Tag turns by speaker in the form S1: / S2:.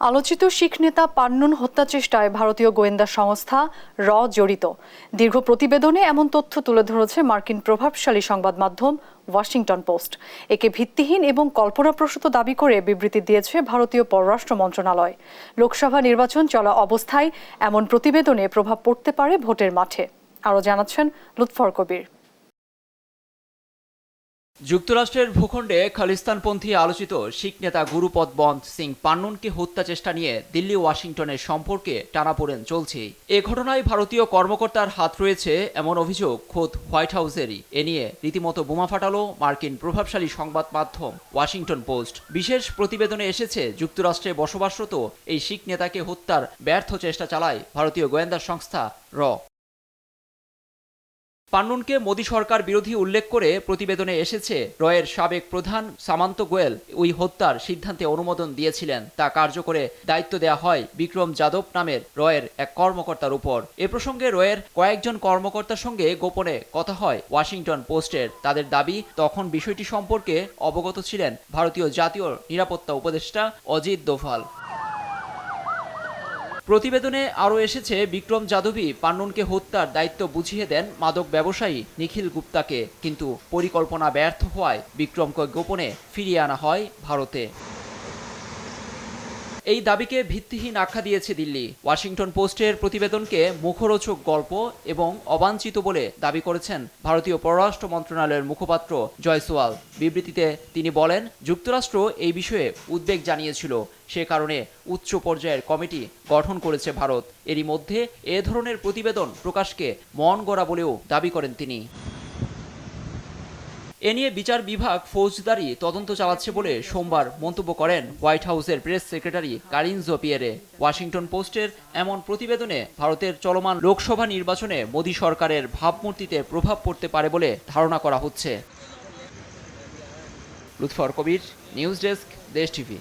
S1: আলোচিত শিখ নেতা পান্নুন হত্যা চেষ্টায় ভারতীয় গোয়েন্দা সংস্থা জড়িত। দীর্ঘ প্রতিবেদনে এমন তথ্য তুলে ধরেছে মার্কিন প্রভাবশালী সংবাদ মাধ্যম ওয়াশিংটন পোস্ট। একে ভিত্তিহীন এবং কল্পনাপ্রসূত দাবি করে বিবৃতি দিয়েছে ভারতীয় পররাষ্ট্র মন্ত্রণালয়। লোকসভা নির্বাচন চলা অবস্থায় এমন প্রতিবেদনে প্রভাব পড়তে পারে ভোটের মাঠে। আরও জানাচ্ছেন লুৎফর কবির।
S2: যুক্তরাষ্ট্রের ভূখণ্ডে খালিস্তানপন্থী আলোচিত শিখ নেতা গুরুপদ বন্ত সিং পান্নুনকে হত্যা চেষ্টা নিয়ে দিল্লি ওয়াশিংটনের সম্পর্কে টানাপোড়েন চলছে। এ ঘটনায় ভারতীয় কর্মকর্তার হাত রয়েছে এমন অভিযোগ খোদ হোয়াইট হাউসেরই। এ নিয়ে রীতিমতো বোমা ফাটালো মার্কিন প্রভাবশালী সংবাদ মাধ্যম ওয়াশিংটন পোস্ট। বিশেষ প্রতিবেদনে এসেছে যুক্তরাষ্ট্রে বসবাসরত এই শিখ নেতাকে হত্যার ব্যর্থ চেষ্টা চালায় ভারতীয় গোয়েন্দা সংস্থা পান্নুনকে মোদি সরকার বিরোধী উল্লেখ করে প্রতিবেদনে এসেছে রয়ের সাবেক প্রধান সামান্ত গোয়েল ওই হত্যার সিদ্ধান্তে অনুমোদন দিয়েছিলেন। তা কার্যকরে দায়িত্ব দেওয়া হয় বিক্রম যাদব নামের রয়ের এক কর্মকর্তার উপর। এ প্রসঙ্গে রয়ের কয়েকজন কর্মকর্তার সঙ্গে গোপনে কথা হয় ওয়াশিংটন পোস্টের। তাদের দাবি, তখন বিষয়টি সম্পর্কে অবগত ছিলেন ভারতীয় জাতীয় নিরাপত্তা উপদেষ্টা অজিত দোভাল। প্রতিবেদনে আরও এসেছে বিক্রম যাদবই পান্নুনকে হত্যার দায়িত্ব বুঝিয়ে দেন মাদক ব্যবসায়ী নিখিল গুপ্তাকে, কিন্তু পরিকল্পনা ব্যর্থ হওয়ায় বিক্রমকে গোপনে ফিরিয়ে আনা হয় ভারতে। এই দাবিকে ভিত্তিহীন আখ্যা দিয়েছে দিল্লি। ওয়াশিংটন পোস্টের প্রতিবেদনকে মুখরোচক গল্প এবং অবাঞ্ছিত বলে দাবি করেছেন ভারতীয় পররাষ্ট্র মন্ত্রণালয়ের মুখপাত্র জয়সওয়াল। বিবৃতিতে তিনি বলেন, যুক্তরাষ্ট্র এই বিষয়ে উদ্বেগ জানিয়েছিল, সে কারণে উচ্চ পর্যায়ের কমিটি গঠন করেছে ভারত। এরই মধ্যে এ ধরনের প্রতিবেদন প্রকাশকে মন গড়া বলেও দাবি করেন তিনি। এ নিয়ে বিচার বিভাগ ফৌজদারি তদন্ত চালাচ্ছে বলে সোমবার মন্তব্য করেন হোয়াইট হাউসের প্রেস সেক্রেটারি কারিন জপিয়েরে। ওয়াশিংটন পোস্টের এমন প্রতিবেদনে ভারতের চলমান লোকসভা নির্বাচনে মোদি সরকারের ভাবমূর্তিতে প্রভাব পড়তে পারে বলে ধারণা করা হচ্ছে। লুৎফর কবির, নিউজ ডেস্ক, দেশ টিভি।